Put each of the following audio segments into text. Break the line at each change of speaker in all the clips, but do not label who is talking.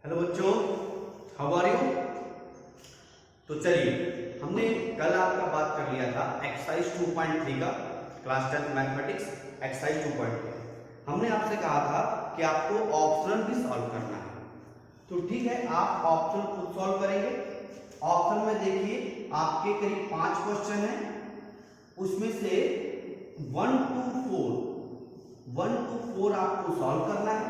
Hello बच्चों, how are you. तो चलिए, हमने कल आपका बात कर लिया था एक्सरसाइज 2.3 का, क्लास 10 मैथमेटिक्स एक्सरसाइज 2.3। हमने आपसे कहा था कि आपको ऑप्शनल भी सॉल्व करना है। तो ठीक है, आप ऑप्शनल खुद सॉल्व करेंगे। ऑप्शन में देखिए आपके करीब 5 क्वेश्चन हैं, उसमें से 1 to 4 आपको सॉल्व करना है।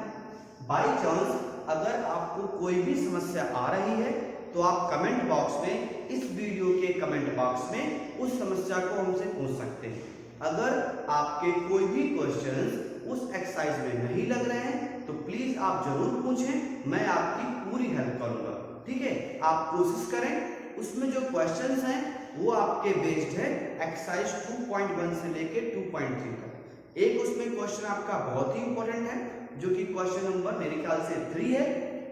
बाई चांस अगर आपको कोई भी समस्या आ रही है तो आप कमेंट बॉक्स में, इस वीडियो के कमेंट बॉक्स में उस समस्या को हमसे पूछ सकते हैं। अगर आपके कोई भी क्वेश्चंस उस एक्सरसाइज में नहीं लग रहे हैं तो प्लीज आप जरूर पूछें, मैं आपकी पूरी हेल्प करूंगा। ठीक है, आप कोशिश करें। उसमें जो क्वेश्चंस हैं वो आपके बेस्ड है एक्सरसाइज 2.1 से लेके 2.3 तक। एक उसमें क्वेश्चन आपका बहुत ही इंपॉर्टेंट है जो कि क्वेश्चन नंबर मेरे ख्याल से 3 है,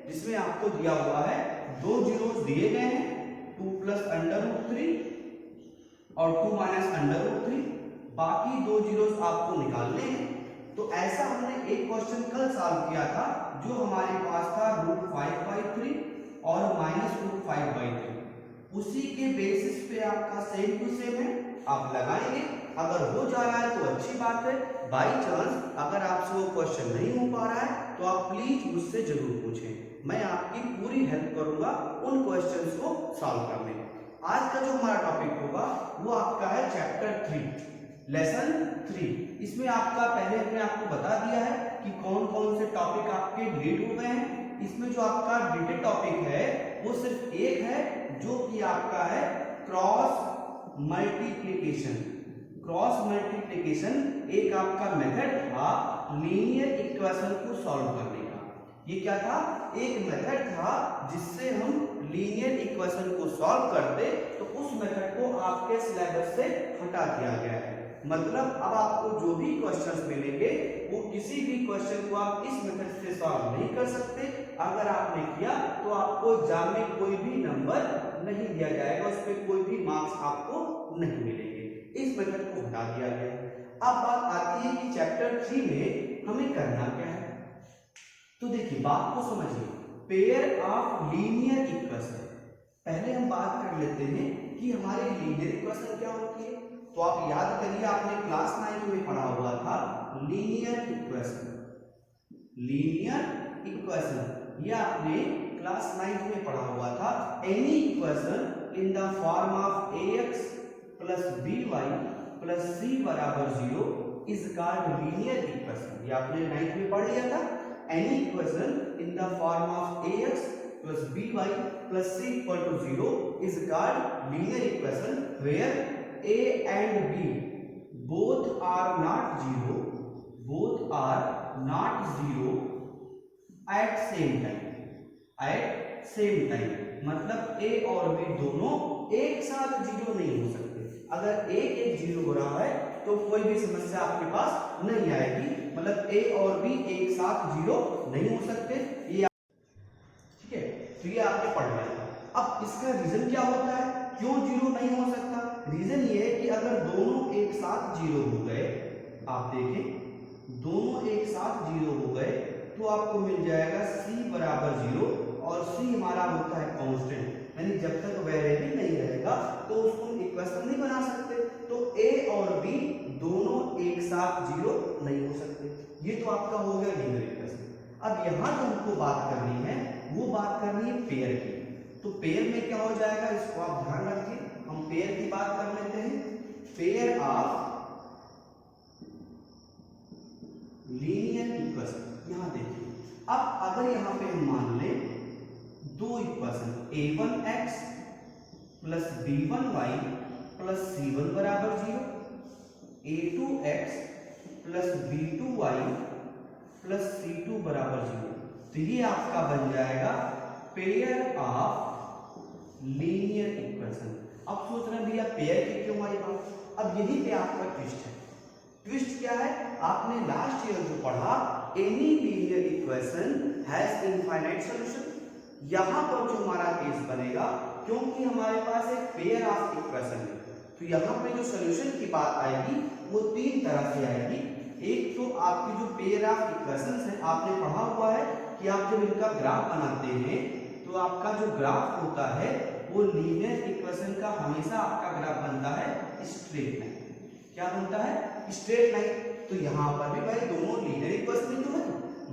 जिसमें आपको दिया हुआ है 2 जीरोस दिए गए हैं, 2 + √3 और 2 - √3। बाकी 2 जीरोस आपको निकालने हैं। तो ऐसा हमने एक क्वेश्चन कल सॉल्व किया था जो हमारे पास था √5/3 और -√5/3। उसी के बेसिस पे आपका सेम टू सेम है, आप लगाएंगे। अगर हो जा रहा है तो अच्छी बात है। बाई चांस अगर आपसे वो क्वेश्चन नहीं हो पा रहा है तो आप प्लीज मुझसे जरूर पूछें, मैं आपकी पूरी हेल्प करूंगा उन क्वेश्चंस को सॉल्व करने में। आज का जो हमारा टॉपिक होगा वो आपका है चैप्टर 3 लेसन 3। इसमें आपका पहले हमने आपको बता दिया है कि कौन कौन से टॉपिक आपके डिलीट हो गए हैं। इसमें जो आपका डिलीटेड टॉपिक है वो सिर्फ एक है जो कि आपका है क्रॉस मल्टीप्लिकेशन। क्रॉस मल्टीप्लिकेशन एक आपका मेथड था लीनियर इक्वेशन को सॉल्व करने का। ये क्या था? एक मेथड था जिससे हम लीनियर इक्वेशन को सॉल्व करते, तो उस मेथड को आपके सिलेबस से हटा दिया गया है। मतलब अब आपको जो भी क्वेश्चंस मिलेंगे वो किसी भी क्वेश्चन को आप इस मेथड से सॉल्व नहीं कर सकते। अगर आपने किया तो आपको एग्जाम में कोई भी नंबर नहीं दिया जाएगा, उस पर कोई भी मार्क्स आपको नहीं मिलेंगे। इस मेथड को हटा दिया गया है। अब बात आती है कि चैप्टर 3 में हमें करना क्या है। तो देखिए, बात को समझिए, पेयर ऑफ लीनियर इक्वेशन। पहले हम बात कर लेते हैं कि हमारे लीनियर इक्वेशन क्या होती है। तो आप याद करिए, आपने क्लास 9 में पढ़ा हुआ था लीनियर इक्वेशन। लीनियर इक्वेशन ये आपने क्लास 9 में पढ़ा हुआ था। Any equation in the form of ax + by + c = 0 is called linear equation. ये आपने 9th में पढ़ लिया था। Any equation in the form of ax + by + c = 0 is called linear equation where a and b both are not zero at same time। मतलब a और b दोनों एक साथ जीरो नहीं हो सकते। अगर एक जीरो हो रहा है तो कोई भी समस्या आपके पास नहीं आएगी। मतलब a और b एक साथ जीरो नहीं हो सकते। ये ठीक है, तो ये आपने पढ़ लिया। अब इसका रीजन क्या होता है, क्यों जीरो नहीं हो सकता? रीजन ये है कि अगर दोनों एक साथ जीरो हो गए, आप देखें दोनों एक साथ जीरो हो गए तो आपको मिल जाएगा c = 0 और c हमारा होता है कांस्टेंट, यानी जब तक वेरिएबल नहीं रहेगा तो उसको इक्वेशन नहीं बना सकते। तो a और b दोनों एक साथ जीरो नहीं हो सकते। ये तो आपका हो गया लीनियर इक्वेशन। अब यहां जो हमको बात करनी है वो बात करनी है पेयर की। तो पेयर में क्या हो जाएगा, इसको आप ध्यान रखिए। हम पेयर की बात कर लेते हैं। पेयर ऑफ लीनियर इक्वेशन, यहां देखिए। अब अगर यहां पे हम मान लें दो equation a1x + b1y + c1 = 0, a2x + b2y + c2 = 0, तो ये आपका बन जाएगा पेयर ऑफ लीनियर इक्वेशन। अब सोच रहे हैं भैया पेयर की क्यों आई बात? अब यही पे आपका ट्विस्ट है। ट्विस्ट क्या है? आपने लास्ट ईयर जो पढ़ा any linear equation has infinite solution. यहां पर जो हमारा केस बनेगा, क्योंकि हमारे पास एक पेयर ऑफ इक्वेशन है, तो यहां पे जो सॉल्यूशन की बात आएगी वो 3 तरह से आएगी। एक तो आपकी जो पेयर ऑफ इक्वेशंस है आपने पढ़ा हुआ है कि आप जब इनका ग्राफ बनाते हैं तो आपका जो ग्राफ होता है वो लीनियर इक्वेशन का हमेशा आपका ग्राफ बनता है स्ट्रेट लाइन। क्या बनता है? Straight line. तो यहाँ पर भी भाई दोनों लीनियर इक्वेशन ही तो है,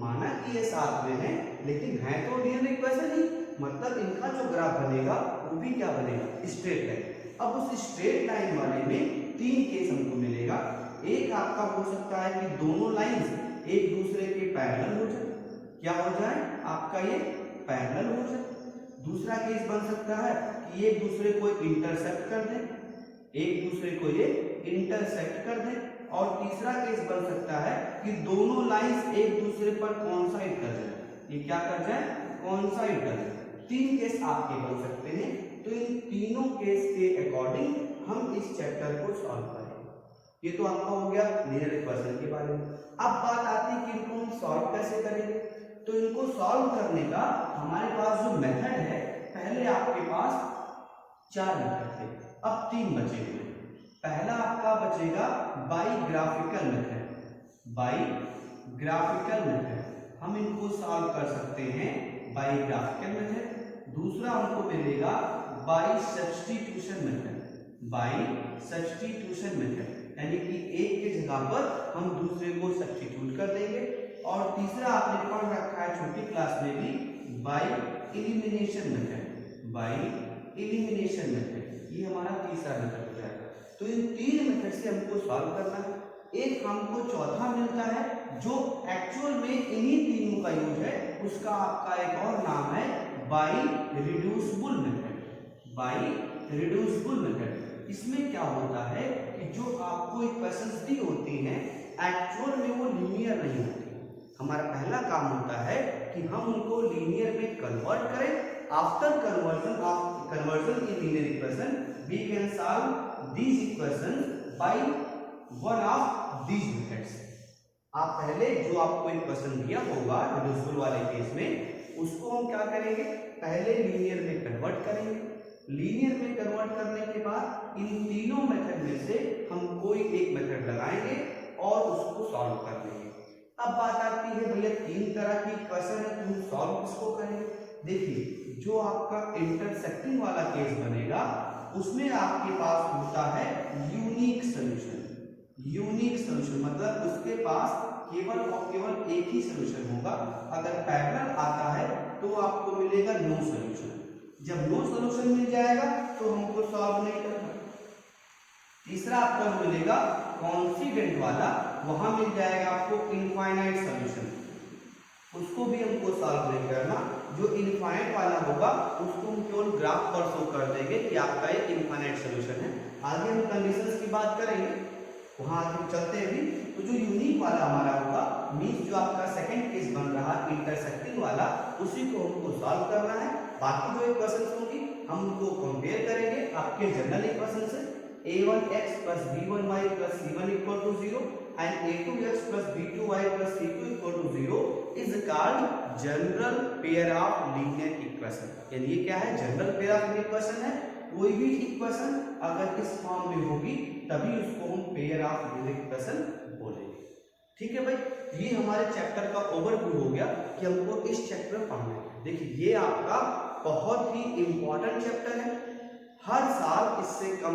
माना कि ये साथ में है लेकिन है तो लीनियर इक्वेशन ही, मतलब इनका जो ग्राफ बनेगा वो भी क्या बनेगा? Straight line. अब उस स्ट्रेट लाइन वाले में तीन केस हमको मिलेगा। एक आपका हो सकता है कि दोनों लाइंस एक दूसरे के पैरेलल हो जाए। क्या हो जाए? आपका ये पैरेलल हो जाए। दूसरा केस बन सकता है कि एक दूसरे को इंटरसेक्ट कर दे, एक दूसरे को ये इंटरसेक्ट कर दे। और तीसरा केस बन सकता है कि दोनों लाइंस एक दूसरे पर कोइंसाइड कर जाए। ये क्या कर जाए? कोइंसाइड कर जाए। तीन केस आपके बन सकते हैं। तो इन तीनों केस के अकॉर्डिंग हम इस चैप्टर को सॉल्व करेंगे। ये तो आपका हो गया लीनियर इक्वेशन के बारे में। अब बात आती है कि इनको हम सॉल्व कैसे करेंगे। तो इनको सॉल्व करने का हमारे पास जो मेथड है, पहले आपके पास 4 मेथड थे, अब 3 बचे हुए। पहला आपका बचेगा बाईग्राफिकल मेथड। बाईग्राफिकल मेथड हम इनको सॉल्व कर सकते हैं बाईग्राफिकल मेथड। दूसरा हमको मिलेगा by substitution method. By substitution method यानी कि एक के जगह पर हम दूसरे को सब्स्टिट्यूट कर देंगे। और तीसरा आपने पढ़ रखा है छोटी क्लास में भी, by elimination method. By elimination method ये हमारा तीसरा मेथड हो जाएगा। तो इन 3 मेथड से हमको सॉल्व करना है। एक हमको चौथा मिलता है जो एक्चुअल में इन्हीं तीनों का यूज है, उसका आपका एक और नाम है by reducible method. By reducible method इसमें क्या होता है कि जो आपको इक्वेशंस दी होती हैं एक्चुअल में वो लीनियर नहीं होती। हमारा पहला काम होता है कि हम उनको लीनियर में कन्वर्ट करें। After conversion in linear equation we can solve these equations by one of these methods। आप पहले जो आपको इक्वेशन दिया होगा रिड्यूसिबल वाले केस में, उसको हम क्या करेंगे? पहले लीनियर में कन्वर्ट करेंगे। लीनियर में कन्वर्ट करने के बाद इन तीनों मेथड में से हम कोई एक मेथड लगाएंगे और उसको सॉल्व कर लेंगे। अब बात आती है भैया 3 तरह की इक्वेशन है, तो हम सॉल्व किसको करेंगे? देखिए जो आपका इंटरसेक्टिंग वाला केस बनेगा उसमें आपके पास होता है यूनिक सॉल्यूशन। यूनिक सॉल्यूशन मतलब उसके पास केवल और केवल एक ही सॉल्यूशन होगा। अगर पैरेलल आता है तो आपको मिलेगा नो सॉल्यूशन। जब नो सॉल्यूशन मिल जाएगा तो हमको सॉल्व नहीं करना। तीसरा आपका मिलेगा कॉन्सिडेंट वाला, वहां मिल जाएगा आपको इनफाइनाइट सॉल्यूशन, उसको भी हमको सॉल्व नहीं करना। जो इनफाइनाइट वाला होगा उसको हम केवल ग्राफ पर शो कर देंगे कि आपका ये इनफाइनाइट सॉल्यूशन है। आगे हम कंडीशंस की बात करेंगे, वहां आगे चलते हैं भी। तो जो यूनिक वाला हमारा होगा मींस जो आपका सेकंड केस बन रहा इंटरसेक्टिंग वाला, उसी को हमको सॉल्व करना है। बाकी जो इक्वेशंस होंगी हम उनको कंपेयर करेंगे आपके जनरल इक्वेशन से। a1x plus b1y plus c1 equal to 0 and a2x plus b2y plus c2 equal to 0 is called general pair of linear equation। यानी ये क्या है? General pair of linear equation है। कोई भी इक्वेशन अगर इस फॉर्म में होगी तभी उसको हम पेयर ऑफ लिनियर इक्वेशन बोलेंगे। ठीक है भाई, ये हमारे चैप्टर का ओवरव्यू हो गया कि हमको इस चैप्टर में पढ़ना है। देखिए ये आपका बहुत ही इंपॉर्टेंट चैप्टर है। हर साल इससे कम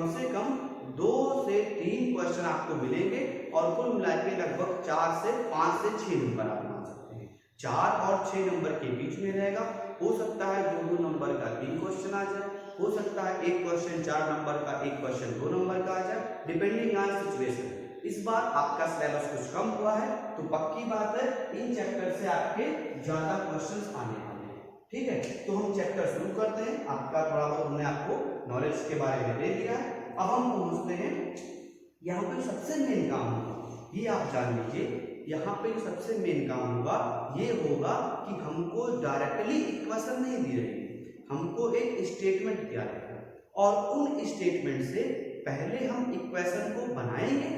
2 से 3 क्वेश्चन आपको मिलेंगे और कुल मिलाकर लगभग 4 से 5 से 6 नंबर आप बना सकते हैं। 4 और 6 नंबर के बीच में रहेगा। हो सकता है 2 नंबर का 3 क्वेश्चन आ जाए, हो सकता है एक क्वेश्चन 4 नंबर का, एक क्वेश्चन 2 नंबर का आ जाए, डिपेंडिंग ऑन सिचुएशन। इस बार आपका सिलेबस कुछ कम हुआ है तो पक्की बात है इन चैप्टर से आपके ज्यादा क्वेश्चंस आने वाले हैं। ठीक है, तो हम चैप्टर शुरू करते हैं। आपका थोड़ा बहुत हमने आपको नॉलेज के बारे में दे दिया है। अब हम पहुंचते हैं यहाँ पे सबसे मेन काम होगा, ये आप जान लीजिए। यहाँ पे सबसे मेन काम होगा ये होगा कि हमको डायरेक्टली इक्वेशन नहीं दी रही, हमको एक स्टेटमेंट दिया रहेगा और उन स्टेटमेंट से पहले हम इक्वेशन को बनाएंगे,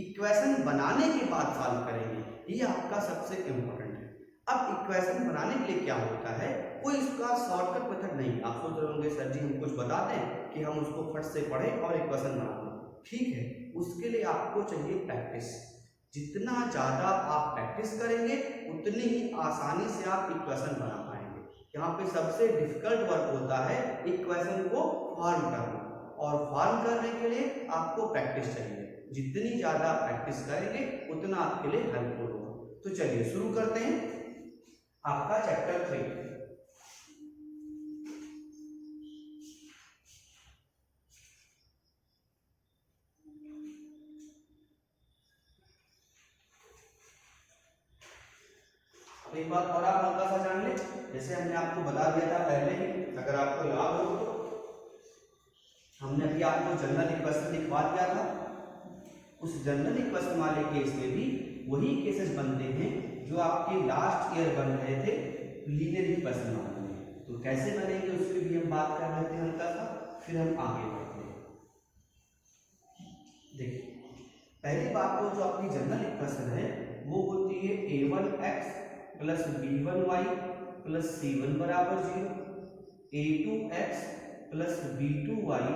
इक्वेशन बनाने के बाद सॉल्व करेंगे। ये आपका सबसे इम्पोर्टेंट है। अब इक्वेशन बनाने के लिए क्या होता है, कोई इसका शॉर्टकट मेथड नहीं। आप सोच रहे होंगे सर जी हम कुछ बताते हैं कि हम उसको फट से पढ़ें और इक्वेशन बना दें। ठीक है, उसके लिए आपको चाहिए प्रैक्टिस। जितना ज़्यादा आप प्रैक्टिस करेंगे उतनी ही आसानी से आप इक्वेशन बना पाएंगे। यहाँ पे सबसे डिफिकल्ट वर्क होता है इक्वेशन को फॉर्म करना, और फॉर्म करने के लिए आपको प्रैक्टिस चाहिए। जितनी ज़्यादा प्रैक्टिस करेंगे उतना आपके लिए हेल्पफुल होगा। तो चलिए शुरू करते हैं आपका चैप्टर 3। एक बात और आप हल्का सा जान ले, जैसे हमने आपको बता दिया था पहले ही, अगर आपको याद हो तो हमने अभी आपको जनरल इक्वेशन लिखवा दिया था। उस जनरल इक्वेशन वाले केस में भी वही केसेस बनते हैं जो आपके लास्ट ईयर बन रहे थे लीनियर इक्वेशन वाले में। तो कैसे बनेंगे उसकी भी हम बात कर लेते हैं हल्का सा, फिर हम आगे बढ़ते हैं। देखिए पहली बात तो जो आपकी जनरल इक्वेशन है वो होती है a1x plus b1y plus c1 बराबर 0, a2x plus b2y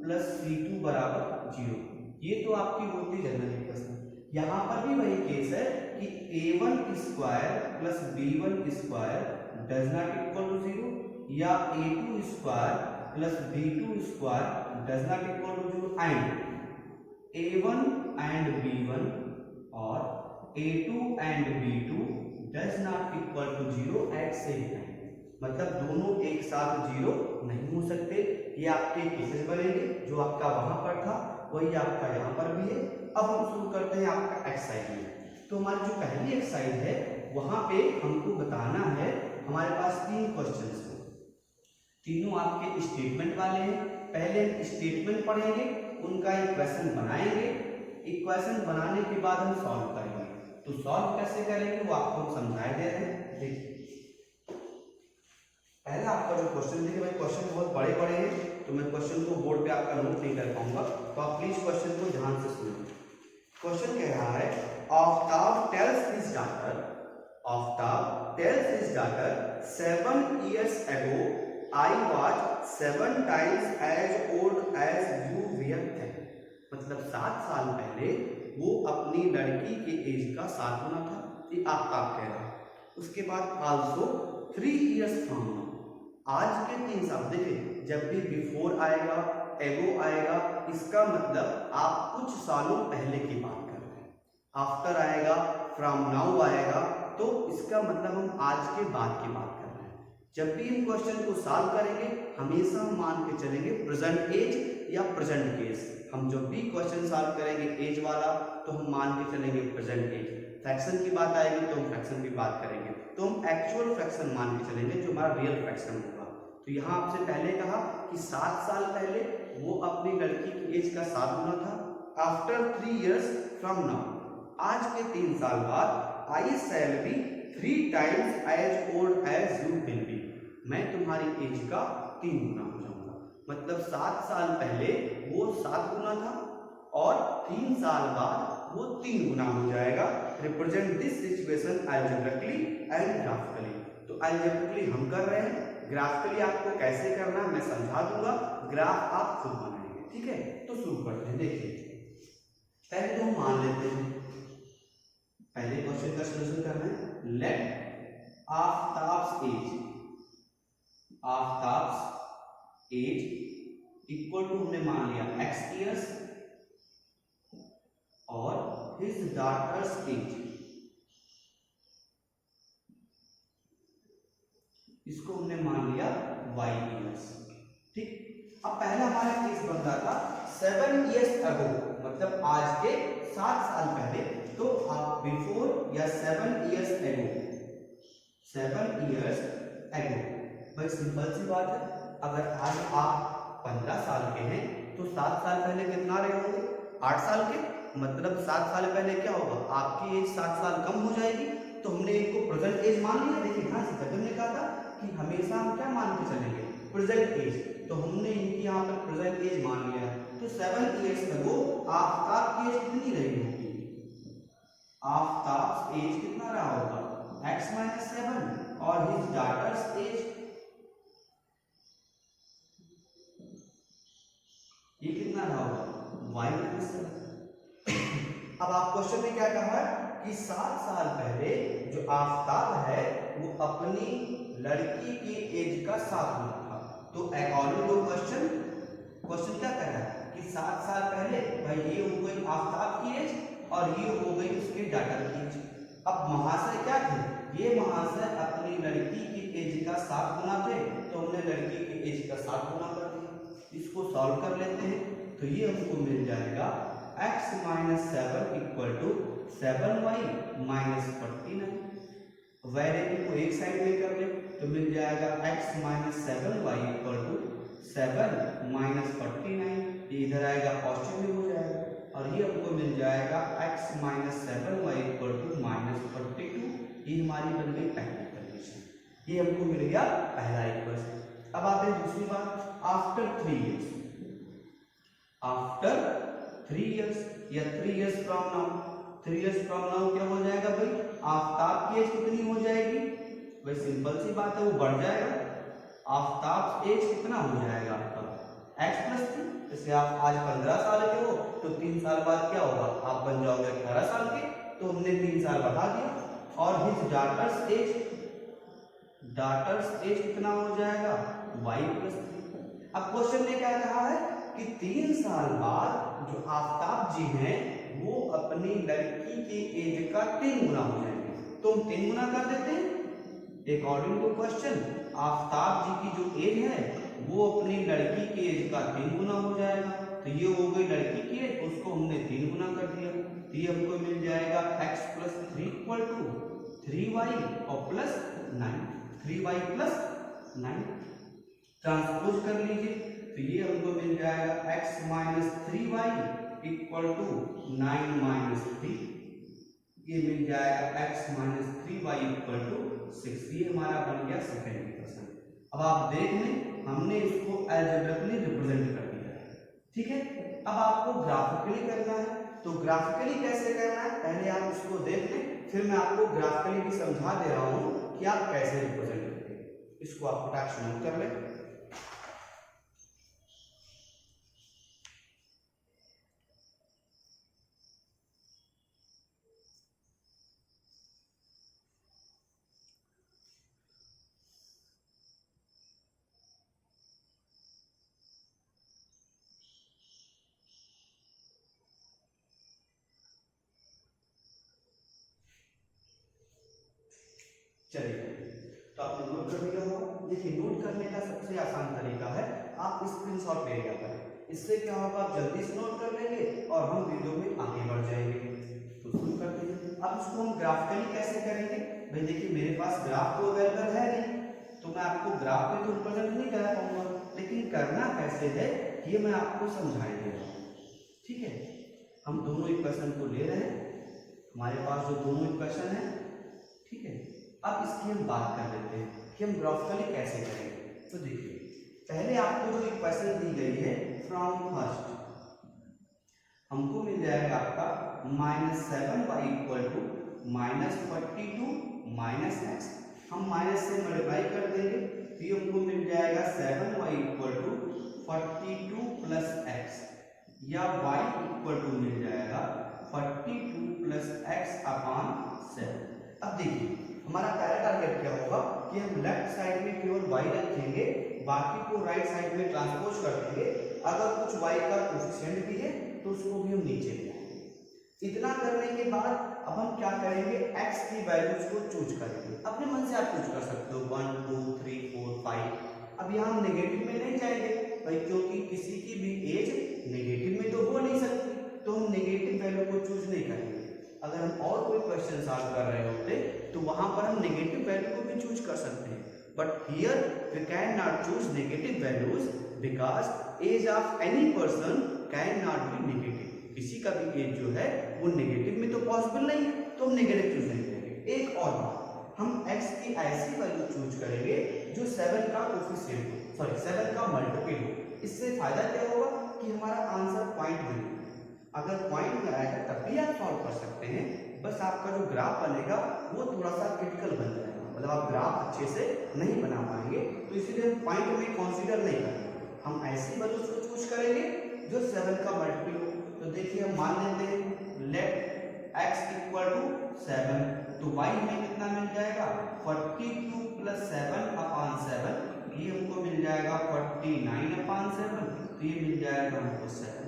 plus c2 बराबर 0। ये तो आपकी होती है जनरल इक्वेशन। यहाँ पर भी वही केस है कि a1 square plus b1 square does not equal to 0, या a2 square plus b2 square does not equal to 0, and a1 and b1 और a2 and b2 does not equal to 0 at same time. मतलब दोनों एक साथ 0 नहीं हो सकते। ये आपके केसेस बनेंगे, जो आपका वहां पर था वही आपका यहाँ पर भी है। अब हम शुरू करते हैं आपका एक्सरसाइज में। तो हमारी जो पहली एक्सरसाइज है वहां पे हमको बताना है, हमारे पास 3 क्वेश्चंस हैं, तीनों आपके स्टेटमेंट वाले हैं। पहले स्टेटमेंट पढ़ेंगे, उनका इक्वेशन बनाएंगे, इक्वेशन बनाने के बाद हम सॉल्व करेंगे। तो सॉल्व कैसे करेंगे वो आपको हम समझाए दे रहे हैं। देखिए पहला आपका जो क्वेश्चन, देखिए भाई क्वेश्चन बहुत बड़े बड़े हैं तो मैं क्वेश्चन को बोर्ड पे आपका नोट नहीं कर पाऊंगा, तो आप प्लीज क्वेश्चन को ध्यान से सुनिए। क्वेश्चन कह रहा है Aftab tales his daughter 7 years ago I was 7 times as old as you were then। मतलब 7 साल पहले वो अपनी लड़की के एज का 7 गुना था, ये आफ्ताब कह रहा है। उसके बाद आल्सो 3 years from now, आज के 3 साल। देखिए जब भी बिफोर आएगा, एगो आएगा, इसका मतलब आप कुछ सालों पहले की बात कर रहे हैं। आफ्टर आएगा, फ्रॉम नाउ आएगा, तो इसका मतलब हम आज के बाद की बात कर रहे हैं। जब भी इन क्वेश्चन को सॉल्व करेंगे हमेशा हम मान के चलेंगे प्रेजेंट एज या प्रेजेंट केस। हम जब भी क्वेश्चन सॉल्व करेंगे एज वाला तो हम मान के चलेंगे प्रेजेंट एज। फ्रैक्शन की बात आएगी तो हम फ्रैक्शन की बात करेंगे, तो हम एक्चुअल फ्रैक्शन मान के चलेंगे जो हमारा रियल फ्रैक्शन होगा। तो यहाँ आपसे पहले कहा कि 7 साल पहले वो अपनी लड़की की एज का 7 गुना था। आफ्टर 3 years फ्रॉम नाउ, आज के 3 साल बाद, I shall be 3 times as old as you will be, मैं तुम्हारी एज का 3 गुना हो जाऊंगा। मतलब 7 साल पहले वो 7 गुना था और 3 साल बाद वो 3 गुना हो जाएगा। Represent this situation algebraically and graphically. तो अलजेब्रिकली हम कर रहे हैं, ग्राफिकली आपको कैसे करना है मैं समझा दूंगा, ग्राफ आप खुद बनाएंगे। ठीक है, तो शुरू करते हैं। देखिए पहले तो हम मान लेते हैं, पहले क्वेश्चन का सॉल्यूशन करना है। Let Aftab's age equal to, हमने मान लिया x years, और हिज डॉटर्स एज, इसको हमने मान लिया y years। ठीक, अब पहला हमारा केस बन रहा था 7 years ago, मतलब आज के 7 साल पहले। तो आप बिफोर या 7 years ago, 7 years ago, भाई सिंपल सी बात है, अगर आज आप 15 साल के हैं तो 7 साल पहले कितना रहे होंगे, 8 साल के। मतलब 7 साल पहले क्या होगा, आपकी एज 7 साल कम हो जाएगी। तो हमने इनको प्रेजेंट एज मान लिया। देखिए हाँ, जब हमने कहा था कि हमेशा हम क्या मान के चलेंगे, प्रेजेंट एज, तो हमने इनकी यहाँ पर प्रेजेंट एज मान लिया है। तो 7 years ago आफ्ताब की एज कितनी रही होगी, आफ्ताब एज कितना रहा होगा, x - 7, और हिज डॉटर्स एज ये कितना रहा होगा, y - 7। अब आप क्वेश्चन में क्या कहा है कि 7 साल पहले जो आफताब है वो अपनी लड़की की एज का 7 गुना था। तो अकॉर्डिंग टू क्वेश्चन क्या कर रहा है कि 7 साल पहले भाई ये हो गई आफताब की एज और ये हो गई उसके डॉटर की एज। अब महाशय क्या थे, ये महाशय अपनी लड़की की एज का 7 गुना थे, तो हमने लड़की की एज का 7 गुना कर दिया। इसको सॉल्व कर लेते हैं तो ये हमको मिल जाएगा x - 7 = 7y - 49। वेरिएबल को एक साइड में कर ले तो मिल जाएगा x - 7y = 7 - 49। ये इधर आएगा पॉजिटिव हो जाएगा और ये हमको मिल जाएगा x - 7y = -42। ये हमारी बन गई पहली कंडीशन, ये हमको मिल गया पहला इक्वेशन। अब आते हैं दूसरी बात, आफ्टर 3 इयर्स। आफ्टर 3 इयर्स या 3 years from now, 3 years from now क्या हो जाएगा भाई, आफताब की एज कितनी हो जाएगी, भाई सिंपल सी बात है वो बढ़ जाएगा। आफताब एज कितना हो जाएगा आपका x + 3। जैसे आप आज 15 साल के हो तो 3 साल बाद क्या होगा, आप बन जाओगे 18 साल के, तो हमने 3 साल बढ़ा दिया। और हिज डॉटर्स एज कितना हो जाएगा, y + 3। अब क्वेश्चन ने क्या कहा है कि 3 साल बाद जो आफताब जी हैं वो अपनी लड़की की एज का 3 गुना हो जाएंगे, तो हम 3 गुना कर देते हैं। अकॉर्डिंग टू क्वेश्चन आफताब जी की जो एज है वो अपनी लड़की की एज का 3 गुना हो जाएगा, तो ये हो गई लड़की की एज, उसको हमने 3 गुना कर दिया, तो ये हमको मिल जाएगा x + 3 = 3y और +9, 3y + 9। ट्रांसपोज कर लीजिए तो ये हमको मिल जाएगा x - 3y = 9 - 3। ये मिल जाएगा x - 3y = 6। ये हमारा बन गया सेकंड इक्वेशन। अब आप देख लें हमने इसको अलजेब्रिकली रिप्रेजेंट कर दिया है, ठीक है। अब आपको ग्राफिकली करना है, तो ग्राफिकली कैसे करना है पहले आप इसको देख लें, फिर मैं आपको ग्राफिकली भी समझा दे रहा हूं कि आप कैसे रिप्रेजेंट करेंगे। इसको आप फटाक से नोट कर लें। चलिए तो आपने नोट कर लिया होगा। देखिए नोट करने का सबसे आसान तरीका है आप स्क्रीनशॉट ले लिया करें, इससे क्या होगा आप जल्दी से नोट कर लेंगे और हम वीडियो में आगे बढ़ जाएंगे। तो शुरू करते हैं। अब इसको हम ग्राफिकली कैसे करेंगे, भाई देखिए मेरे पास ग्राफ तो अवेलेबल है नहीं, तो मैं आपको ग्राफ में तो रिप्रेजेंट नहीं करा पाऊंगा, लेकिन करना कैसे है ये मैं आपको समझाएंगे, ठीक है। हम दोनों इक्वेशन को ले रहे हैं, हमारे पास जो दोनों इक्वेशन है, ठीक है। अब इसकी हम बात कर लेते हैं कि हम ग्राफिकली कैसे करेंगे। तो देखिए पहले आपको जो इक्वेशन दी गई है फ्रॉम फर्स्ट, हमको मिल जाएगा आपका -7y = -42 - x। हम माइनस से मल्टीप्लाई कर देंगे तो ये हमको मिल जाएगा 7y = 42 + x, या y = मिल जाएगा 42 + x/7। अब देखिए हमारा पहला टारगेट क्या होगा कि हम लेफ्ट साइड में केवल y रखेंगे, बाकी को राइट साइड में ट्रांसपोज कर देंगे। अगर कुछ y का कोएफिशिएंट भी है तो उसको भी हम नीचे ले आएंगे। इतना करने के बाद अब हम क्या करेंगे, x की वैल्यूज को चूज करेंगे। अपने मन से आप चूज कर सकते हो 1 2 3 4 5। अब यहाँ हम नेगेटिव में नहीं जाएंगे भाई, क्योंकि किसी की भी एज नेगेटिव में तो हो नहीं सकती, तो हम नेगेटिव वैल्यू को चूज नहीं करेंगे। अगर हम और कोई क्वेश्चन सॉल्व कर रहे होते तो वहां पर हम नेगेटिव वैल्यू को भी चूज कर सकते हैं, but here we can not choose negative values because age of any person can not be negative. किसी का भी एज जो है वो नेगेटिव में तो पॉसिबल नहीं है, तो हम नेगेटिव चूज नहीं करेंगे। एक और बात, हम x की ऐसी वैल्यू चूज करेंगे जो 7 का कोएफिशिएंट हो, सॉरी 7 का मल्टीपल हो। इससे फायदा क्या होगा कि हमारा आंसर पॉइंट में, अगर पॉइंट में आएगा तब भी आप सॉल्व कर सकते हैं, बस आपका जो ग्राफ बनेगा वो थोड़ा सा क्रिटिकल बन जाएगा, मतलब आप ग्राफ अच्छे से नहीं बना पाएंगे, तो इसीलिए हम पॉइंट में कंसीडर नहीं करेंगे। हम ऐसी वैल्यूज को चूज करेंगे जो 7 का मल्टीपल हो। तो देखिए हम मान लेते हैं लेफ्ट x इक्वल टू 7, तो y हमें कितना मिल जाएगा 42 प्लस 7 अपान 7, ये हमको मिल जाएगा 49 अपान 7, तो ये मिल जाएगा हमको 7।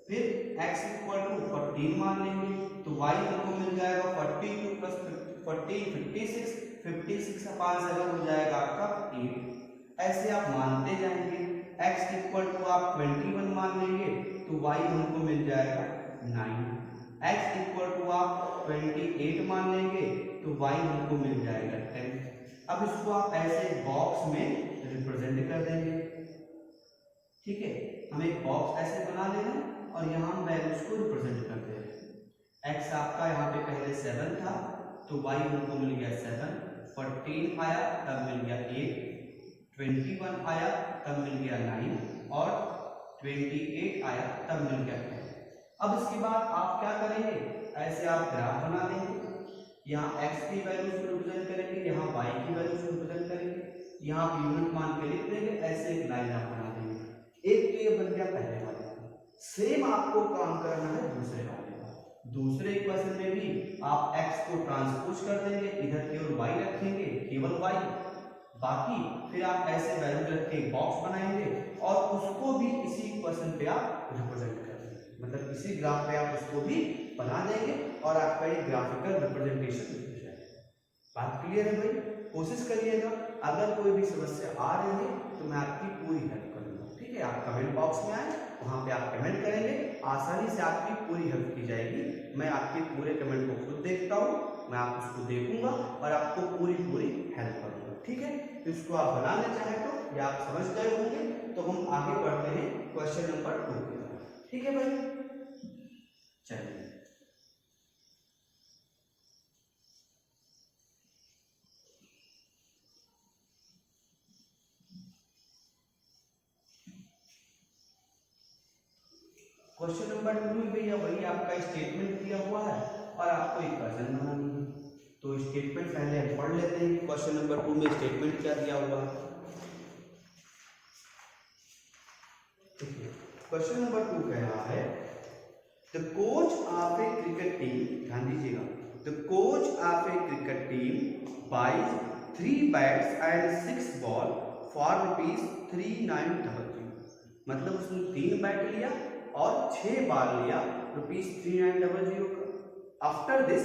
फिर x इक्वल टू 14 मान लेंगे, तो y हमको मिल जाएगा 42 प्लस 14 56 अपान 7 हो जाएगा आपका 8। ऐसे आप मानते जाएंगे। x इक्वल टू आप 21 मान लेंगे, तो y हमको मिल जाएगा 9। x इक्वल टू आप 28 मान लेंगे, तो y हमको मिल जाएगा 10। अब इसको आप ऐसे बॉक्स में रिप्रेजेंट कर देंगे। ठीक है, हमें एक बॉक्स ऐसे बना लेना और यहाँ हम वैल्यूज को रिप्रेजेंट कर दे रहे हैं। x आपका यहाँ पे पहले 7 था, तो y हमको मिल गया 7, 14 आया तब मिल गया 8, 21 आया तब मिल गया 9 और 28 आया तब मिल गया 10। अब इसके बाद आप क्या करेंगे, ऐसे आप ग्राफ बना लेंगे। यहाँ x की वैल्यूज को रिप्रेजेंट करेंगे, यहाँ y की वैल्यूज को रिप्रेजेंट करेंगे, यहाँ आप यूनिट मान के लिख देंगे। ऐसे एक लाइन आप बना देंगे। एक तो ये बन गया पहले वाले का। सेम आपको काम करना है दूसरे वाले का। दूसरे इक्वेशन में भी आप x को ट्रांसपोज कर देंगे, इधर केवल y रखेंगे, केवल y, बाकी फिर आप ऐसे वैल्यू रख के बॉक्स बनाएंगे और उसको भी इसी इक्वेशन पे आप रिप्रेजेंट कर देंगे, मतलब इसी ग्राफ पे आप उसको भी बना देंगे और आपका ये ग्राफिकल रिप्रेजेंटेशन हो जाएगा। बात क्लियर है भाई? कोशिश करिएगा। अगर कोई भी समस्या आ रही है तो मैं आपकी पूरी हेल्प करूंगा। ठीक है, आप कमेंट बॉक्स में आए, वहां पे आप कमेंट करेंगे, आसानी से आपकी पूरी हेल्प की जाएगी। मैं आपके पूरे कमेंट को खुद देखता हूँ, मैं आप उसको देखूंगा और आपको पूरी हेल्प करूंगा। ठीक है, तो इसको आप बनाने चाहे तो या आप समझ गए होंगे, तो हम आगे बढ़ते हैं क्वेश्चन नंबर 2 की तरफ। ठीक है भाई, चलिए क्वेश्चन नंबर 2 में भैया वही आपका स्टेटमेंट दिया हुआ है और आपको इक्वेशन बनानी है। तो स्टेटमेंट पहले हम पढ़ लेते हैं। क्वेश्चन नंबर 2 में स्टेटमेंट क्या दिया हुआ है। क्वेश्चन नंबर 2 कह रहा है the coach of a cricket team, ध्यान दीजिएगा, the coach of a cricket team buys 3 bats and 6 ball for ₹3900। मतलब उसने 3 बैट लिया और 6 बाल लिया ₹3900 का। After this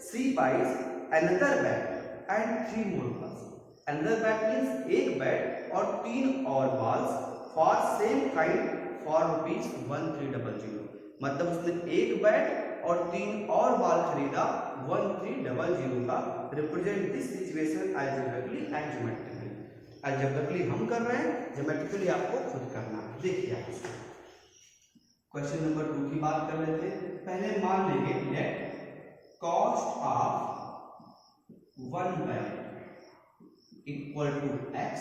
C buys another bat and 3 more balls. Another bat means एक बैट और 3 और balls for same kind for ₹1300। मतलब उसने एक बैट और 3 और बॉल खरीदा 1300 का। Represent this situation algebraically and geometrically. Algebraically हम कर रहे हैं, ज्योमेट्रिकली आपको खुद करना है। देखिए आप इसको क्वेश्चन नंबर 2 की बात कर लेते हैं। पहले मान लेंगे let cost of 1 bat equal to x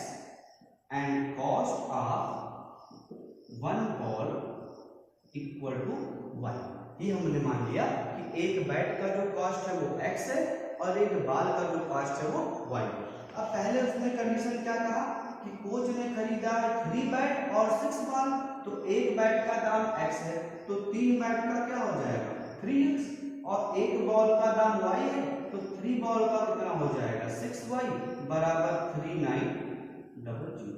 and cost of 1 ball equal to y। ये हमने मान लिया कि एक बैट का जो कॉस्ट है वो x है और एक बॉल का जो कॉस्ट है वो y। अब पहले उसने कंडीशन क्या कहा कि कोच ने खरीदा 3 बैट और 6 बॉल, तो एक बैट का दाम x है, तो 3 बैट का क्या हो जाएगा 3x और एक बॉल का दाम y है, तो 3 बॉल का कितना हो जाएगा 6y बराबर 3900।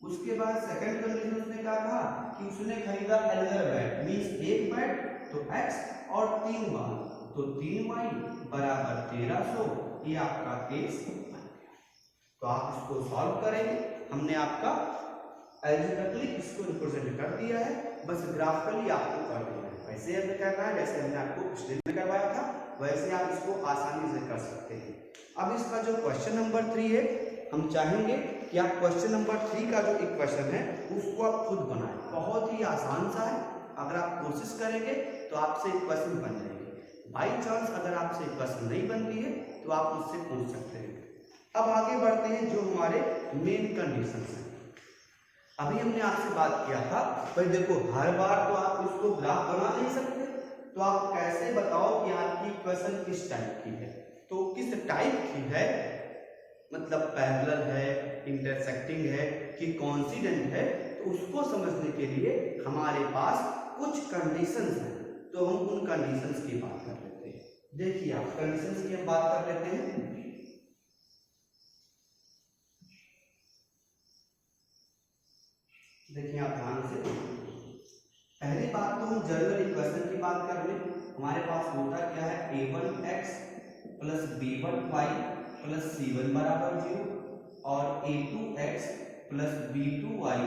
उसके बाद सेकंड कंडीशन उसने क्या कहा कि उसने खरीदा अनदर बैट मींस एक बैट तो x और 3 बॉल तो 3y बराबर 1300। ये आपका केस। तो आप इसको सॉल्व करेंगे। हमने आपका अलजेब्रिकली इसको रिप्रेजेंट कर दिया है, बस ग्राफिकली आपको कर देना है। वैसे हमने करना है जैसे हमने आपको पिछले में करवाया था, वैसे आप इसको आसानी से कर सकते हैं। अब इसका जो क्वेश्चन नंबर 3 है, हम चाहेंगे कि आप क्वेश्चन नंबर 3 का जो इक्वेशन है उसको आप खुद बनाएं। बहुत ही आसान सा है, अगर आप कोशिश करेंगे तो आपसे इक्वेशन बन जाएगी। बाई चांस अगर आपसे इक्वेशन नहीं बनती है तो आप मुझसे पूछ सकते हैं। अब आगे बढ़ते हैं जो हमारे मेन कंडीशन है। अभी हमने आपसे बात किया था, पर देखो हर बार तो आप इसको ग्राफ बना नहीं सकते, तो आप कैसे बताओ कि आपकी इक्वेशन किस टाइप की है। तो किस टाइप की है मतलब पैरेलल है, इंटरसेक्टिंग है कि कोइंसिडेंट है, तो उसको समझने के लिए हमारे पास कुछ कंडीशंस हैं। तो हम उन कंडीशंस की बात कर लेते हैं। देखिए आप कंडीशंस की हम बात कर लेते हैं। देखिए आप ध्यान से, पहली बात तो हम जनरल इक्वेशन की बात कर लें। हमारे पास होता क्या है, a1x plus b1y plus c1 बराबर 0 और a2x plus b2y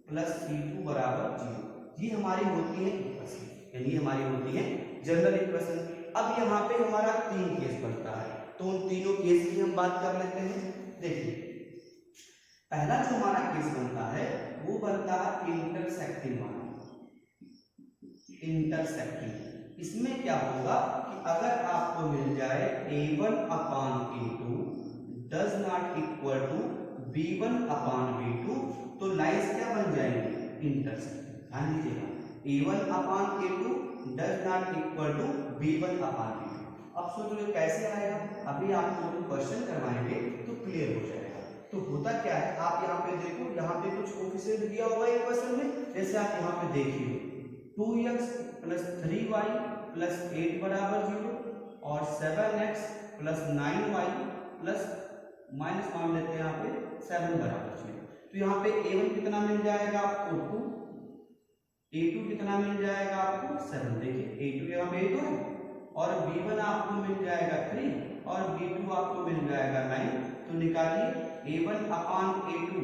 plus c2 बराबर 0। ये हमारी होती है इक्वेशन, यानी हमारी होती है जनरल इक्वेशन। अब यहाँ पे हमारा तीन केस बनता है, तो उन तीनों केस की हम बात कर लेते हैं। देखिए पहला जो हमारा केस बनता है वो बनता है इंटरसेक्टिंग वाला। इंटरसेक्टिंग, इसमें क्या होगा कि अगर आपको मिल जाए a1 upon a2 does not equal to b1 upon b2, तो लाइंस क्या बन जाएंगी, इंटरसेक्टिंग। ध्यान दीजिएगा, a1 upon a2 does not equal to b1 upon b2। अब सोच लो कैसे आएगा, अभी आपको क्वेश्चन करवाएंगे तो क्लियर हो जाएगा। तो होता क्या है, आप यहाँ पे देखो, यहाँ पे कुछ कोफिशिएंट दिया हुआ है इक्वेशन में, जैसे आप यहाँ पे देखिए 2x प्लस 3y प्लस 8 बराबर 0 और 7x plus 9y plus minus मान लेते हैं यहाँ पे 7 बराबर 0। तो यहाँ पे a1 कितना मिल जाएगा आपको 2, a2 कितना मिल जाएगा आपको 7। देखिए a2 यहाँ पे 8 है और b1 आपको मिल जाएगा 3 और b2 आपको मिल जाएगा 9। तो निकालिए a1 अपान a2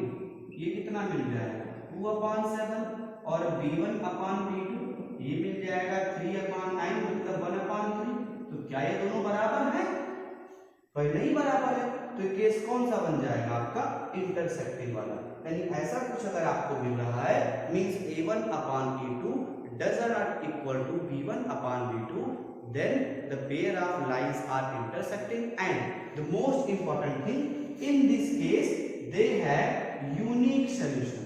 ये कितना मिल जाएगा 2 अपान 7 और b1 अपान b2 ये मिल जाएगा 3 अपान 9 मतलब 1 अपान 3। तो क्या ये दोनों बराबर हैं? भाई नहीं बराबर है, तो केस कौन सा बन जाएगा आपका, इंटरसेक्टिंग वाला। यानी ऐसा कुछ अगर आपको मिल रहा है means a1 upon a2 does not equal to b1 upon b2, then the pair of lines are intersecting, and the most important thing in this case they have unique solution।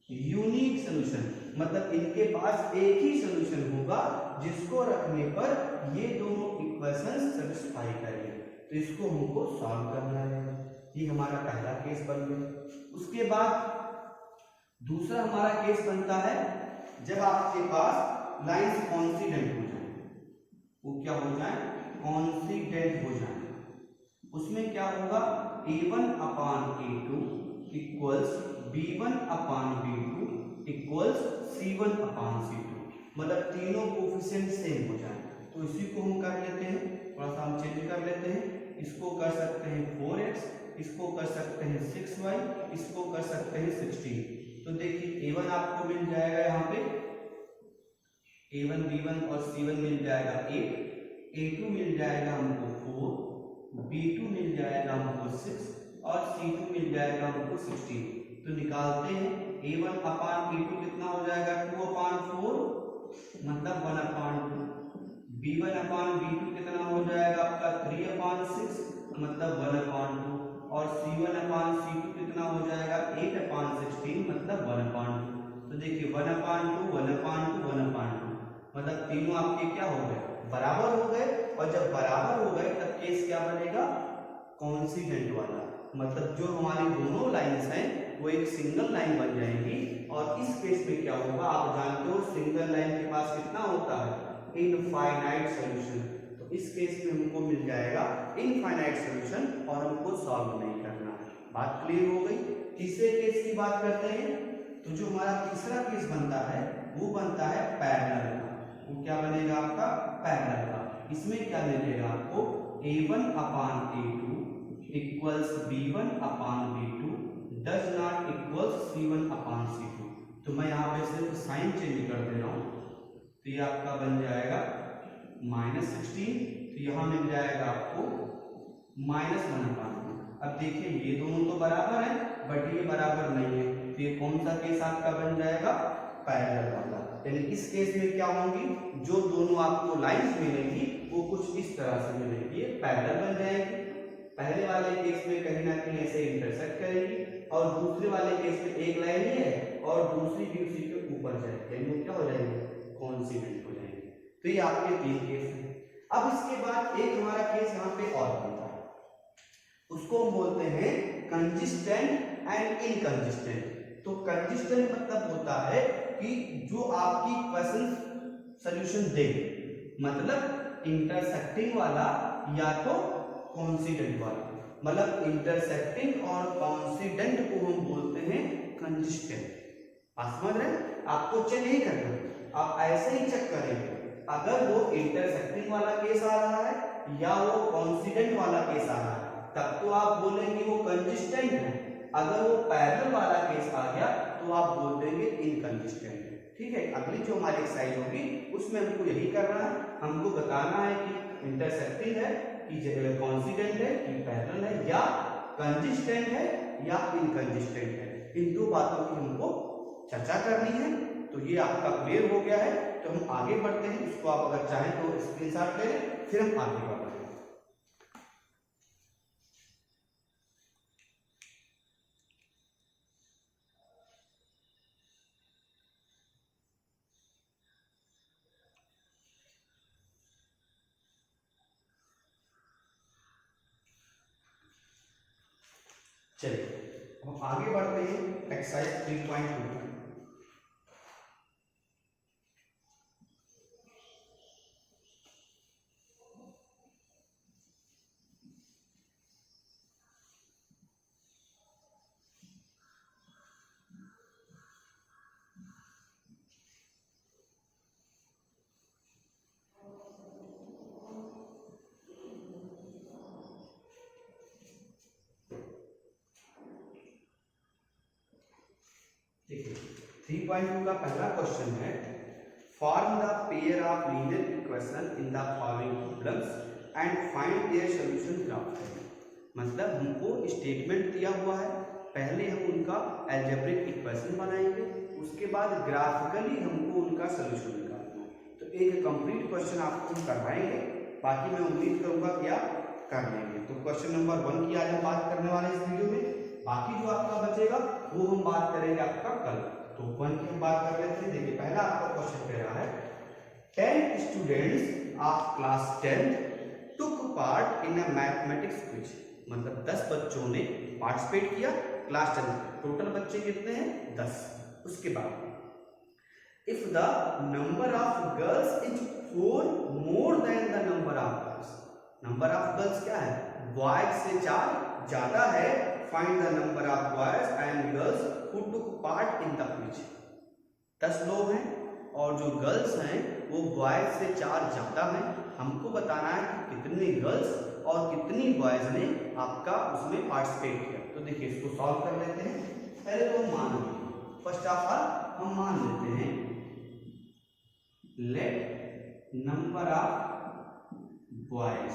Unique solution मतलब इनके पास एक ही solution होगा जिसको रखने पर ये दोनों equations satisfy करेंगे। तो इसको हमको सॉल्व करना है। ये हमारा पहला केस बन गया। उसके बाद दूसरा हमारा केस बनता है जब आपके पास लाइंस कॉन्सिडेंट हो जाए, वो क्या हो जाए, कॉन्सिडेंट हो जाए। उसमें क्या होगा, a1 upon a2 equals b1 upon b2 equals c1 अपान c2, मतलब तीनों कोफिशिएंट सेम हो जाए। तो इसी को हम कर लेते हैं, थोड़ा सा हम चेंज कर लेते हैं। इसको कर सकते हैं 4x, इसको कर सकते हैं 6y, इसको कर सकते हैं 16। तो देखिए a1 आपको मिल जाएगा यहाँ पे a1 b1 और c1 मिल जाएगा 8, a2 मिल जाएगा हमको 4, b2 मिल जाएगा हमको 6 और c2 मिल जाएगा हमको 16। तो निकालते हैं a1 अपान a2 कितना हो जाएगा 2 अपान 4 मतलब 1 अपान 2, b1 अपान b2 कितना हो जाएगा आपका 3 अपान 6 मतलब 1 अपान 2 और c1 अपान c2 कितना हो जाएगा 8 अपान 16 मतलब 1 अपान 2। तो देखिए 1 अपान 2 1 अपान 2 1 अपान 2 मतलब तीनों आपके क्या हो गए, बराबर हो गए। और जब बराबर हो गए तब केस क्या बनेगा, कॉन्सिडेंट वाला, मतलब जो हमारी दोनों लाइंस हैं वो एक सिंगल लाइन बन जाएंगी। और इस केस में क्या होगा, आप जानते हो सिंगल लाइन के पास कितना होता है, इनफाइनाइट सॉल्यूशन। तो इस केस में हमको मिल जाएगा इनफाइनाइट सॉल्यूशन और हमको सॉल्व नहीं करना है। बात क्लियर हो गई। तीसरे केस की बात करते हैं। तो जो हमारा तीसरा केस बनता है वो बनता है पैरेलल का। वो क्या बनेगा आपका, पैरेलल का। इसमें क्या मिलेगा आपको, a1 upon a2 equals b1 upon b2 does not equals c1 upon c2। तो मैं यहाँ पे सिर्फ साइन चेंज कर दे रहा हूँ, तो ये आपका बन जाएगा -16। तो यहाँ मिल जाएगा आपको -1 अपान। अब देखिए ये दोनों तो बराबर है बट ये बराबर नहीं है, तो ये कौन सा केस आपका बन जाएगा, पैरेलल वाला। यानी इस केस में क्या होंगी, जो दोनों आपको लाइंस मिलेंगी वो कुछ इस तरह से मिलेंगी, ये पैरेलल बन जाएगी। पहले वाले केस में कहीं ना कहीं ऐसे इंटरसेक्ट करेगी और दूसरे वाले केस में एक लाइन ही है और दूसरी भी उसी के ऊपर जाएगी, यानी वो क्या हो जाएंगे, कॉन्सिडेंट हो जाएंगे। तो ये आपके तीन केस हैं। अब इसके बाद एक हमारा केस यहाँ पे और बनता है, उसको हम बोलते हैं कंसिस्टेंट एंड इनकंसिस्टेंट। तो कंसिस्टेंट मतलब होता है कि जो आपकी क्वेश्चन सॉल्यूशन दे, मतलब इंटरसेक्टिंग वाला या तो कॉन्सिडेंट वाला। मतलब इंटरसेक्टिंग और कॉन्सिडेंट को हम बोलते हैं कंसिस्टेंट। आप समझ रहे हैं? आपको चेक नहीं करना, आप ऐसे ही चेक करेंगे। अगर वो इंटरसेक्टिंग वाला केस आ रहा है या वो कॉन्सिडेंट वाला केस आ रहा है तब तो आप बोलेंगे वो कंसिस्टेंट है। अगर वो पैरेलल वाला केस आ गया तो आप बोल देंगे इनकंसिस्टेंट। ठीक है, अगली जो हमारी एक्सरसाइज होगी उसमें हमको यही करना है, हमको बताना है कि इंटरसेक्टिंग है कि कॉन्सिडेंट है कि पैरेलल है या कंसिस्टेंट है या इनकंसिस्टेंट है। इन दो बातों की हमको चर्चा करनी है। तो ये आपका क्लियर हो गया है, तो हम आगे बढ़ते हैं। इसको आप अगर चाहें तो स्क्रीनशॉट ले लें, फिर हम आगे बढ़ते हैं। चलिए हम आगे बढ़ते हैं एक्सरसाइज 3.2। देखिए 3.2 का पहला क्वेश्चन है, form the pair of linear equation in the following problems and find their solution graphically. मतलब हमको स्टेटमेंट दिया हुआ है, पहले हम उनका अलजेब्रिक इक्वेशन बनाएंगे, उसके बाद ग्राफिकली हमको उनका सॉल्यूशन निकालना है। तो एक कंप्लीट क्वेश्चन आपको हम करवाएंगे, बाकी मैं उम्मीद करूंगा कि आप कर लेंगे। तो क्वेश्चन नंबर 1 की आज हम बात करने वाले इस वीडियो में, बाकी जो आपका बचेगा वो हम बात करेंगे आपका कल। तो 1 की हम बात कर लेते हैं। देखिए पहला आपका क्वेश्चन कह रहा है 10 students of class 10 took part in a mathematics quiz. मतलब 10 बच्चों ने पार्टिसिपेट किया क्लास 10। टोटल बच्चे कितने हैं? 10। उसके बाद if the number of girls is 4 more than the number of boys. Number of girls क्या है? बॉयज से 4 ज्यादा है। Find the number of boys and girls who took part in the quiz. 10 लोग हैं और जो गर्ल्स हैं वो बॉयज से 4 ज्यादा हैं। हमको बताना है कि कितनी गर्ल्स और कितनी बॉयज ने आपका उसमें पार्टिसिपेट किया। तो देखिए इसको सॉल्व कर लेते हैं। पहले तो हम मान लेंगे, फर्स्ट ऑफ ऑल हम मान लेते हैं let number of boys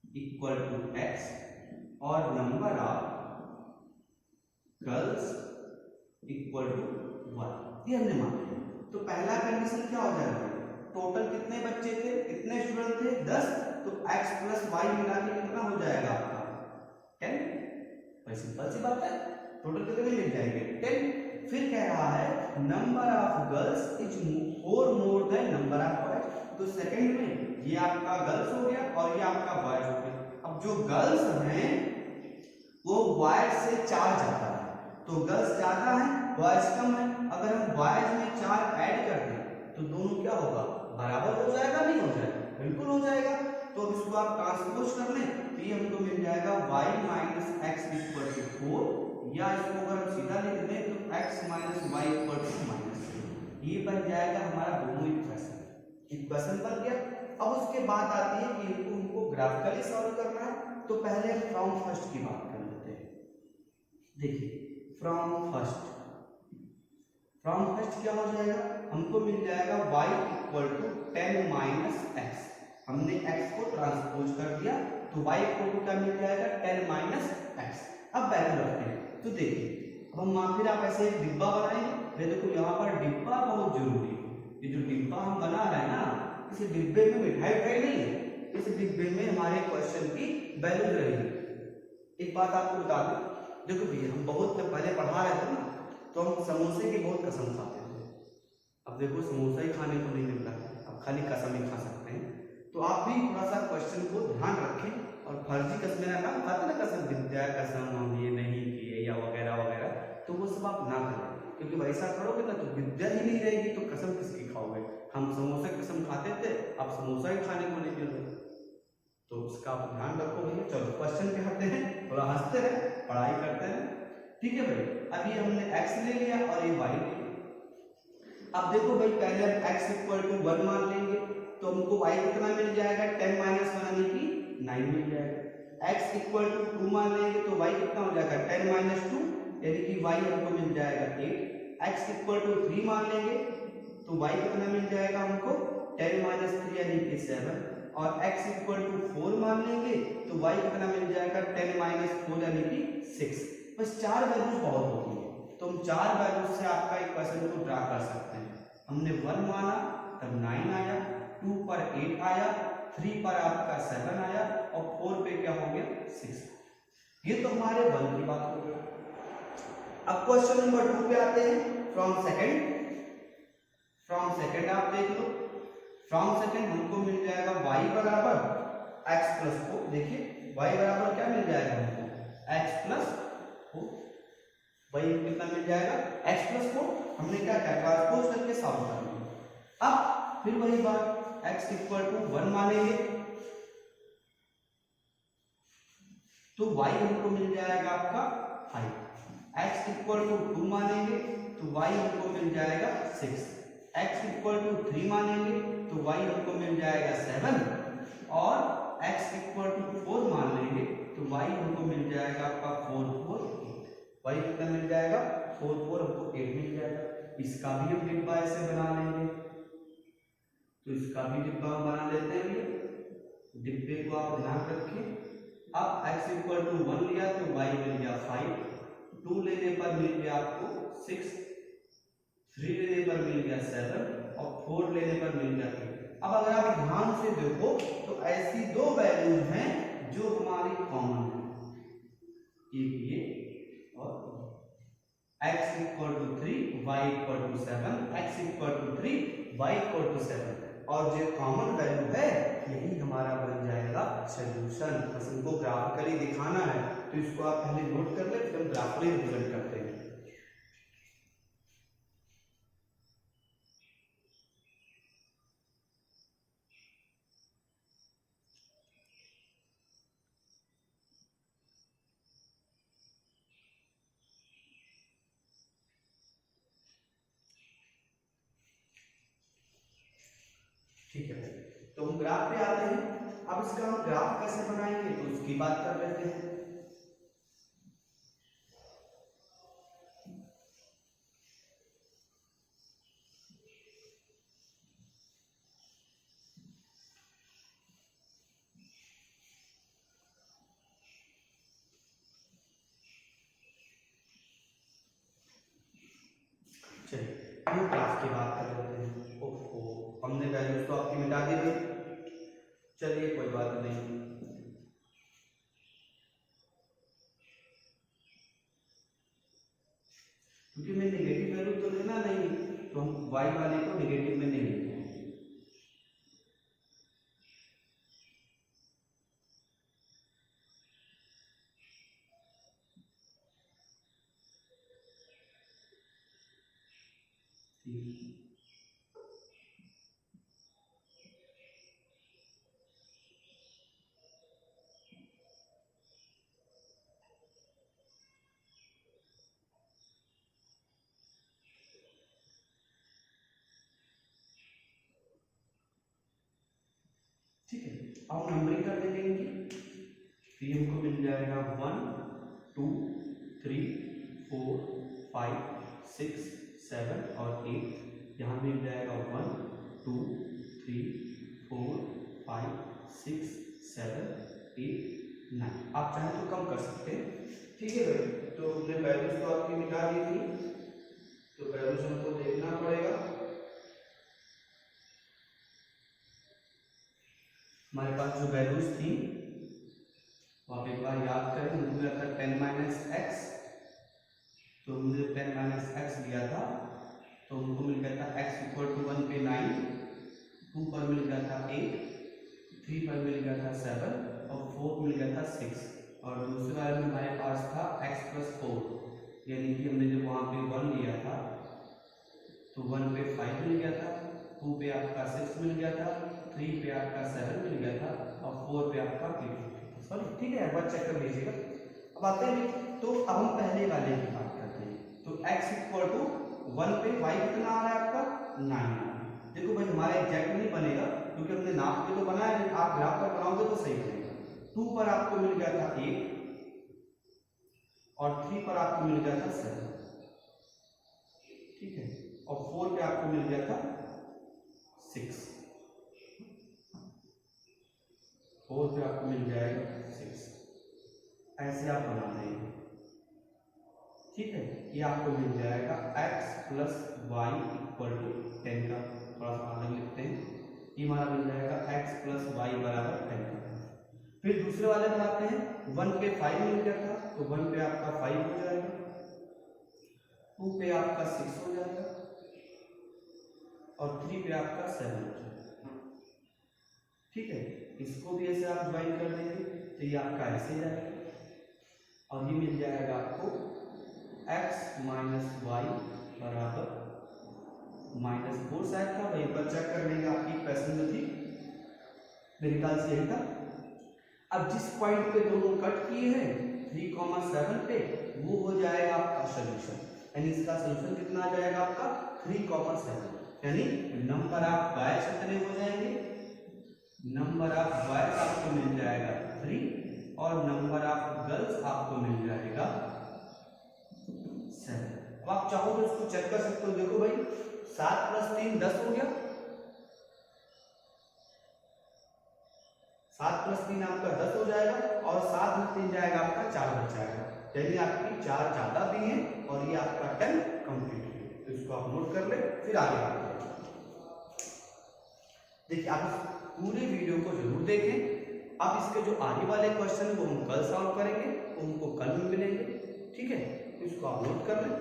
equal to x और number of girls equal to y। ये हमने मान लिया। तो पहला कंडीशन क्या हो जाएगा? टोटल कितने बच्चे थे, कितने स्टूडेंट थे? 10। तो x प्लस y मिला के कितना हो जाएगा आपका? 10। भाई सिंपल सी बात है, टोटल कितने मिल जाएंगे? 10। फिर कह रहा है number of girls is 4 more than number of boys. तो सेकंड में ये आपका गर्ल्स हो गया और ये आपका बॉयज हो गया। अब जो गर्ल्स हैं वो बॉयज से 4 ज्यादा है, तो गर्ल्स ज्यादा है बॉयज कम है। अगर हम बॉयज में 4 ऐड कर दें तो दोनों क्या होगा? बराबर हो जाएगा, नहीं हो जाएगा? बिल्कुल हो जाएगा। तो अब इसको आप ट्रांसपोज कर लें तो ये हमको मिल जाएगा y minus x equal to 4, या इसको अगर हम सीधा लिख दें तो x minus y equal to -3। ये बन जाएगा हमारा दोनों इक्वेशन बन गया। अब उसके बाद आती है कि इनको हमको ग्राफिकली सॉल्व करना है। तो पहले फ्रॉम फर्स्ट की बात कर लेते हैं। देखिए फ्रॉम फर्स्ट क्या हो जाएगा? हमको मिल जाएगा y equal to 10 minus x. हमने x को ट्रांसपोज कर दिया तो y इक्वल टू क्या मिल जाएगा? 10 माइनस एक्स। अब वैल्यू रखते हैं तो देखिए अब हम फिर आप ऐसे एक डिब्बा बनाएंगे। देखो यहाँ पर डिब्बा बहुत जरूरी है। ये जो डिब्बा हम बना रहे हैं ना, इस डिब्बे में मिठाई नहीं है, इस डिब्बे में हमारे क्वेश्चन की वैल्यू रहेगी। एक बात आपको बता दूं, देखो भैया हम बहुत पहले पढ़ा रहे थे ना, तो हम समोसे की बहुत कसम खाते थे। अब देखो समोसा ही खाने को नहीं मिल रहा है, अब खाली कसम ही खा सकते हैं। तो आप भी थोड़ा सा क्वेश्चन को ध्यान रखें और फर्जी कसम ना खाते ना, कसम विद्या कसम हम ये नहीं किए या वगैरह वगैरह, तो वो सब आप ना करें, क्योंकि वैसा करोगे ना तो विद्या ही नहीं रहेगी, तो कसम किसकी खाओगे। हम समोसा की कसम खाते थे, अब समोसा ही खाने को नहीं मिल रहा, तो उसका आप ध्यान रखो भैया। चलो क्वेश्चन पे आते हैं, थोड़ा हंसते रहे, पढ़ाई करते हैं, ठीक है भाई। अभी हमने x ले लिया और ये y ले लिया। अब देखो भाई, पहले हम x इक्वल टू 1 मान लेंगे, तो हमको y कितना मिल जाएगा, 10 माइनस 1 यानी कि 9 मिल जाएगा। x इक्वल टू 2 मान लेंगे तो y कितना हो जाएगा, 10 माइनस 2 यानी कि y हमको मिल जाएगा 8। x इक्वल टू 3 मान लेंगे तो y कितना मिल जाएगा हमको, 10 माइनस 3 यानी कि 7। और x इक्वल टू 4 मान लेंगे तो y कितना मिल जाएगा, 10 माइनस 4 यानी कि 6। बस 4 वैल्यूज बहुत होती है, तो हम 4 वैल्यूज से आपका इक्वेशन को ड्रा कर सकते हैं। हमने 1 माना तब 9 आया, 2 पर 8 आया, 3 पर आपका 7 आया और 4 पे क्या हो गया, 6। ये तो हमारे 1 की बात हो गई। अब क्वेश्चन नंबर 2 पे आते हैं। फ्रॉम सेकंड आप देख लो, फ्रॉम सेकंड हमको मिल जाएगा y बराबर x प्लस 4। देखिए y बराबर क्या मिल जाएगा हमको, x प्लस 4। y कितना मिल जाएगा, x प्लस 4। हमने क्या किया, ट्रांसपोज करके सॉल्व कर लिया। अब फिर वही बात, x इक्वल टू 1 मानेंगे तो y हमको मिल जाएगा आपका 5। x इक्वल टू 2 मानेंगे तो y हमको मिल जाएगा 6। x इक्वल टू 3 मानेंगे तो y हमको मिल जाएगा 7। और x इक्वल टू 4 मान लेंगे तो y हमको मिल जाएगा आपका 4 4 8। y कितना मिल जाएगा, 4 4 हमको 8 मिल जाएगा। इसका भी हम डिब्बा ऐसे बना लेंगे, तो इसका भी डिब्बा हम बना लेते हैं। डिब्बे को आप ध्यान रखिए। अब x इक्वल टू 1 लिया तो y मिल गया 5, 2 लेने पर मिल गया आपको 6, 3 लेने पर मिल गया 7 और 4 लेने पर मिल गया 3। अब अगर आप ध्यान से देखो तो ऐसी दो वैल्यूज हैं जो हमारी कॉमन है, एक ये और x equal to 3, y equal to 7, x equal to 3, y equal to 7। और जो कॉमन वैल्यू है यही हमारा बन जाएगा सॉल्यूशन। बस इनको ग्राफिकली दिखाना है, तो इसको आप पहले नोट कर ले, फिर हम ग्राफिकली रिप्रेजेंट करते हैं। ठीक है, तो हम ग्राफ पे आते हैं। अब इसका हम ग्राफ कैसे बनाएंगे तो उसकी बात कर लेते हैं। चलिए हम ग्राफ की बात कर लेते हैं। ओहो, हमने वैल्यूज तो आपकी मिटा दी भाई, चलिए कोई बात नहीं। क्योंकि मैं नेगेटिव वैल्यू तो लेना नहीं, तो हम y वाले को नेगेटिव में नहीं लेते हैं। ठीक है, अब नंबरिंग कर देंगे इनकी, तो ये हमको मिल जाएगा 1 2 3 4 5 6 7 और 8। यहाँ मिल जाएगा 1 2 3 4 5 6 7 8 9। आप चाहें तो कम कर सकते हैं, ठीक है भाई। तो हमने वैल्यूज तो आपकी मिटा दी थी, तो वैल्यूज हमको देखना पड़ेगा। हमारे पास जो वैल्यूज थी वो आप एक बार याद करें। हमने लिया था 10 माइनस एक्स, तो हमने 10 माइनस एक्स लिया था तो हमको मिल गया था x इक्वल टू 1 पे 9, 2 पर मिल गया था 8, 3 पर मिल गया था 7 और 4 मिल गया था 6। और दूसरे वाले में हमारे पास था x प्लस 4, यानी कि हमने जब वहाँ पे 1 लिया था तो 1 पे 5 मिल गया था, 2 पे आपका 6 मिल गया था, 3 पे आपका 7 मिल गया था और 4 पे आपका 8 सॉरी ठीक है, एक बार चेक कर लीजिएगा। अब आते हैं तो अब हम पहले वाले की बात करते हैं। तो x इक्वल टू 1 पे y कितना आ रहा है आपका 9 आ रहा है। देखो भाई हमारा एग्जैक्ट नहीं बनेगा क्योंकि हमने नाप के तो बनाया नहीं, आप ग्राफ पर बनाओगे तो सही बनेगा। 2 पर आपको मिल गया था 8 और 3 पर आपको मिल गया था 7, ठीक है, और 4 पे आपको मिल गया था 6, 4 पे आपको मिल जाएगा 6। ऐसे आप बना देंगे, ठीक है। ये आपको मिल जाएगा x plus Y equal to 10 का, थोड़ा सा अलग लिखते हैं, ये हमारा मिल जाएगा x प्लस वाई बराबर 10 का। फिर दूसरे वाले में आते हैं, 1 पे 5 मिल गया था तो 1 पे आपका 5 हो जाएगा, 2 पे आपका 6 हो जाएगा और 3 पे आपका 7 हो जाएगा, ठीक है। इसको भी ऐसे आप ज्वाइन कर देंगे तो ये आपका ऐसे जाएगा और ये मिल जाएगा आपको x माइनस वाई बराबर -4 शायद था, वहीं पर चेक कर लेंगे। आपकी क्वेश्चन जो थी मेरे ख्याल से यही था। अब जिस पॉइंट पे दोनों कट किए हैं 3,7 पे, वो हो जाएगा आपका सोल्यूशन, यानी इसका सोल्यूशन कितना आ जाएगा आपका 3,7, यानी नंबर ऑफ बायर्स कितने हो जाएंगे, नंबर ऑफ बॉयज आपको मिल जाएगा 3 और नंबर ऑफ गर्ल्स आपको मिल जाएगा 7। अब आप चाहो तो इसको चेक कर सकते हो। देखो भाई 7 प्लस 3 10 हो गया, 7 प्लस 3 आपका 10 हो जाएगा और 7 में 3 जाएगा आपका 4 बच जाएगा, यानी आपकी 4 ज्यादा भी है और ये आपका 10 कंप्लीट है। तो इसको आप नोट कर ले, फिर आगे बढ़ते हैं। देखिए आप पूरे वीडियो को जरूर देखें। अब इसके जो आगे वाले क्वेश्चन है वो हम कल सॉल्व करेंगे, उनको कल में मिलेंगे, ठीक है। इसको आप नोट कर लें।